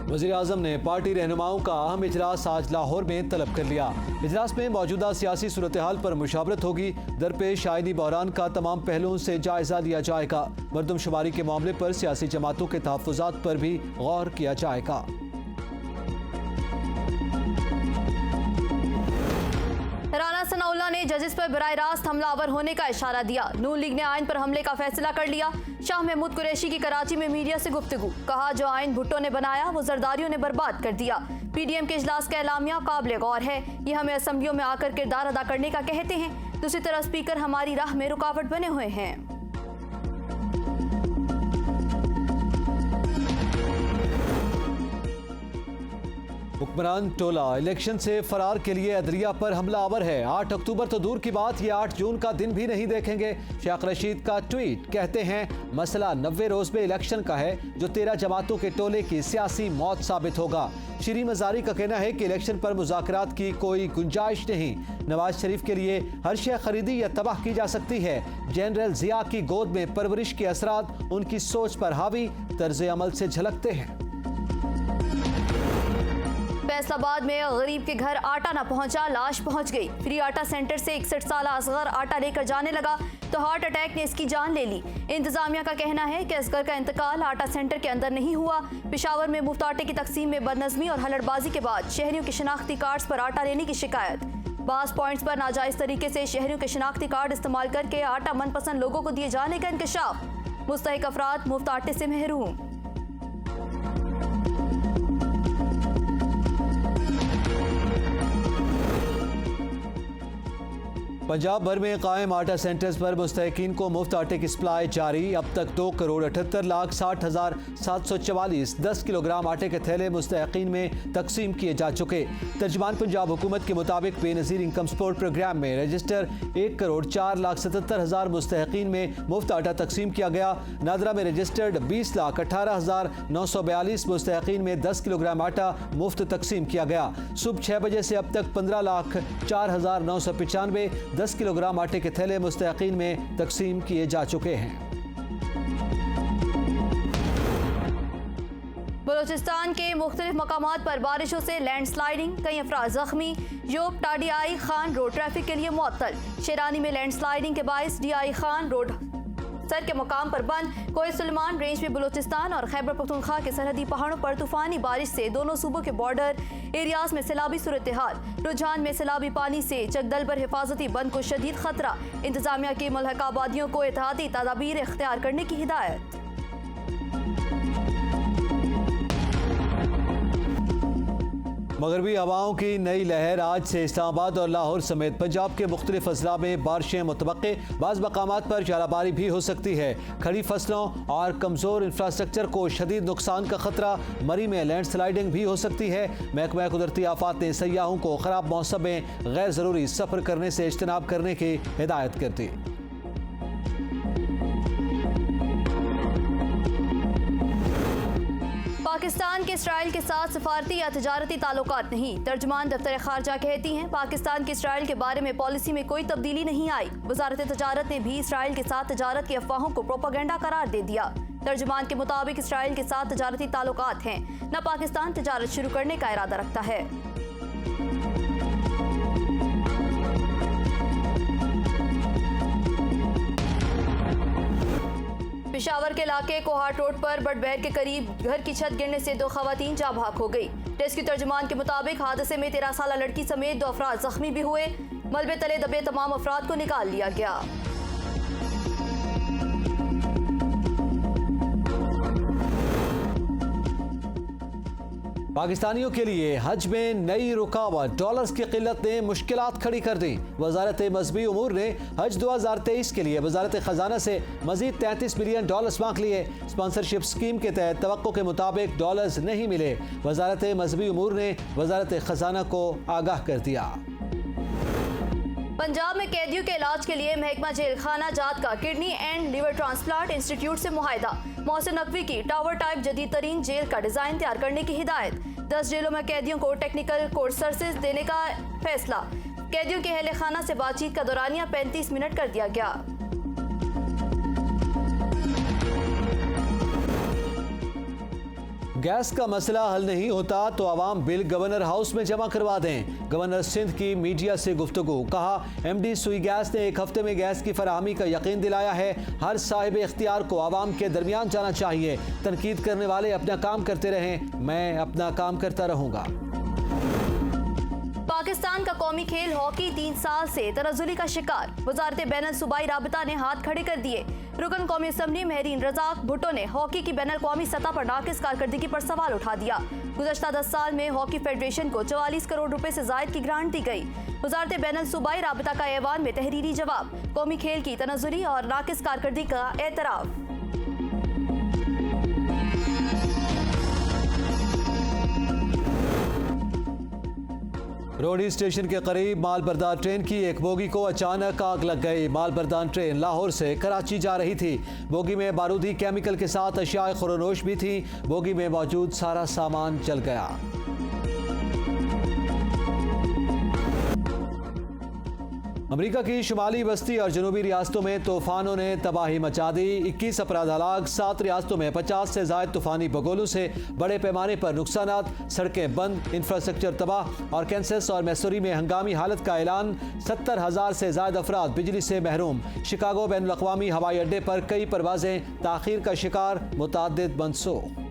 वज़ीर-ए-आज़म ने पार्टी रहनुमाओं का अहम इजलास आज लाहौर में तलब कर लिया। इजलास में मौजूदा सियासी सूरत हाल पर मुशावरत होगी। दरपेश आईनी बहरान का तमाम पहलुओं से जायजा लिया जाएगा। मरदमशुमारी के मामले पर सियासी जमातों के तहफ़्फ़ुज़ात पर भी गौर किया जाएगा। राना सनाउल्लाह ने जजेस पर बराह रास्त हमलावर होने का इशारा दिया। नून लीग ने आइन पर हमले का फैसला कर लिया। शाह महमूद कुरैशी की कराची में मीडिया से गुफ्तगू, कहा जो आइन भुट्टो ने बनाया वो जरदारियों ने बर्बाद कर दिया। पीडीएम के इजलास का एलामिया काबिल गौर है, ये हमें असम्बलियों में आकर किरदार अदा करने का कहते हैं। दूसरी तरफ स्पीकर हमारी राह में रुकावट बने हुए हैं। हुक्मरान टोला इलेक्शन से फरार के लिए अदलिया पर हमला आवर है। 8 अक्टूबर तो दूर की बात, ये 8 जून का दिन भी नहीं देखेंगे। शेख रशीद का ट्वीट, कहते हैं मसला 90 रोज में इलेक्शन का है जो 13 जमातों के टोले की सियासी मौत साबित होगा। श्री मजारी का कहना है कि इलेक्शन पर मुज़ाकरात की कोई गुंजाइश नहीं। नवाज शरीफ के लिए हर शय खरीदी या तबाह की जा सकती है। जनरल जिया की गोद में परवरिश के असरात उनकी सोच पर हावी तर्ज अमल से झलकते हैं। फैसलाबाद में गरीब के घर आटा न पहुंचा, लाश पहुंच गई। फ्री आटा सेंटर से 61 साल असगर आटा लेकर जाने लगा तो हार्ट अटैक ने इसकी जान ले ली। इंतजामिया का कहना है कि असगर का इंतकाल आटा सेंटर के अंदर नहीं हुआ। पेशावर में मुफ्त आटे की तकसीम में बदनज़मी और हलड़बाजी के बाद शहरियों के शनाख्ती कार्ड्स पर आटा लेने की शिकायत। बास पॉइंट्स पर नाजायज तरीके से शहरियों के शनाख्ती कार्ड इस्तेमाल करके आटा मनपसंद लोगों को दिए जाने का इंकशाफ। मुस्तहिक अफराद मुफ्त आटे से महरूम। पंजाब भर में कायम आटा सेंटर्स पर मुस्तहिकीन को मुफ्त आटे की सप्लाई जारी। अब तक 2,78,60,744 10 किलोग्राम आटे के थैले मुस्तहिकीन में तकसीम किए जा चुके। तर्जुमान पंजाब हुकूमत के मुताबिक बेनज़ीर इनकम सपोर्ट प्रोग्राम में रजिस्टर 1,04,77,000 मुस्तहिकीन में मुफ्त आटा तकसीम किया गया। नादरा में रजिस्टर्ड 20,18,942 मुस्तहिकीन में 10 किलोग्राम आटा मुफ्त तकसीम किया गया। सुबह 6 बजे से अब तक 15,04,995 10 किलोग्राम आटे के थैले मुस्तहिकीन में तकसीम किए जा चुके हैं। बलूचिस्तान के मुख्तलिफ मकामात पर बारिशों से लैंडस्लाइडिंग, कई अफराद जख्मी। योब टाडीआई खान रोड ट्रैफिक के लिए मुअत्तल। शेरानी में लैंडस्लाइडिंग के बायस डीआई खान रोड सर के मकाम पर बंद। कोई सुलेमान रेंज में बलूचिस्तान और खैबर पख्तूनख्वा के सरहदी पहाड़ों पर तूफानी बारिश से दोनों सूबों के बॉर्डर एरियाज में सैलाबी सूरत हाल। रुझान में सैलाबी पानी से चकदल पर हिफाजती बंद को शदीद खतरा। इंतजामिया की मुल्हका आबादियों को एहतियाती तदाबीर इख्तियार करने की हिदायत। मगरबी हवाओं की नई लहर आज से इस्लामाबाद और लाहौर समेत पंजाब के मुख्तलिफ अजला में बारिशें मुतवक्के। बाज़ मकामात पर जालाबारी भी हो सकती है। खड़ी फसलों और कमज़ोर इंफ्रास्ट्रक्चर को शदीद नुकसान का खतरा। मरी में लैंडस्लाइडिंग भी हो सकती है। महकमा कुदरती आफात ने सयाहों को ख़राब मौसम में गैर ज़रूरी सफ़र करने से इज्तनाब करने की हिदायत कर दी। पाकिस्तान के इसराइल के साथ सफारती या तजारती ताल्लुकात नहीं। तर्जुमान दफ्तर खारजा कहती हैं पाकिस्तान की इसराइल के बारे में पॉलिसी में कोई तब्दीली नहीं आई। वजारत तजारत ने भी इसराइल के साथ तजारत की अफवाहों को प्रोपागेंडा करार दे दिया। तर्जुमान के मुताबिक इसराइल के साथ तजारती ताल्लुकात हैं, न पाकिस्तान तजारत शुरू करने का इरादा रखता है। पेशावर के इलाके कोहाट रोड पर बटबैर के करीब घर की छत गिरने से 2 खवातीन जाँ भाग हो गई। रेस्क्यू तर्जुमान के मुताबिक हादसे में 13 साला लड़की समेत 2 अफराद जख्मी भी हुए। मलबे तले दबे तमाम अफराद को निकाल लिया गया। पाकिस्तानियों के लिए हज में नई रुकावट। डॉलर्स की किल्लत ने मुश्किलात खड़ी कर दी। वजारत मजहबी उमूर ने हज 2023 के लिए वजारत खजाना से मजीद 33 मिलियन डॉलर्स मांग लिए। स्पॉन्सरशिप स्कीम के तहत तवक्को के मुताबिक डॉलर्स नहीं मिले। वजारत मजहबी उमूर ने वजारत खजाना को आगाह कर दिया। पंजाब में कैदियों के इलाज के लिए महकमा जेल खाना जात का kidney and liver transplant institute से मुआहिदा। मोहसिन नकवी की टावर टाइप जदीद तरीन जेल का डिजाइन तैयार करने की हिदायत। 10 जेलों में कैदियों को टेक्निकल कोर्स सर्विस देने का फैसला। कैदियों के अहले खाना से बातचीत का दौरानिया 35 मिनट कर दिया गया। गैस का मसला हल नहीं होता तो आवाम बिल गवर्नर हाउस में जमा करवा दें। गवर्नर सिंध की मीडिया से गुफ्तगू। कहा एमडी सुई गैस ने एक हफ्ते में गैस की फराहमी का यकीन दिलाया है। हर साहिब इख्तियार को आवाम के दरमियान जाना चाहिए। तनकीद करने वाले अपना काम करते रहें, मैं अपना काम करता रहूंगा। पाकिस्तान का कौमी खेल हॉकी 3 साल से तनज़्ज़ुली का शिकार। वजारत बैनुल सूबाई राबिता ने हाथ खड़े कर दिए। रुकन कौमी असम्बली महरीन रज़ाक भुट्टो ने हॉकी की बैनुल क़ौमी सतह पर नाक़िस कारकर्दगी पर सवाल उठा दिया। गुज़श्ता 10 साल में हॉकी फेडरेशन को 44 करोड़ रुपए से ज़ायद की ग्रांट दी गई। वजारत बैनुल सूबाई राबिता का ऐवान में तहरीरी जवाब। कौमी खेल की तनज़्ज़ुली और नाक़िस कारकर्दगी का एतराफ़। रोहड़ी स्टेशन के करीब मालबरदार ट्रेन की एक बोगी को अचानक आग लग गई। मालबरदार ट्रेन लाहौर से कराची जा रही थी। बोगी में बारूदी केमिकल के साथ अशियाए खुरोनोश भी थी। बोगी में मौजूद सारा सामान जल गया। अमेरिका की शुमाली बस्ती और जनूबी रियासतों में तूफानों ने तबाही मचा दी। 21 अफराद हलाक। 7 रियासतों में 50 से ज़ायद तूफानी बगोलों से बड़े पैमाने पर नुकसानात। सड़कें बंद, इंफ्रास्ट्रक्चर तबाह। और कैंसस और मैसूरी में हंगामी हालत का ऐलान। 70,000 से ज़ायद अफराद बिजली से महरूम। शिकागो बैनुल अक़वामी हवाई अड्डे पर कई परवाजें ताख़ीर का शिकार। मुतअद्दिद मनसूख।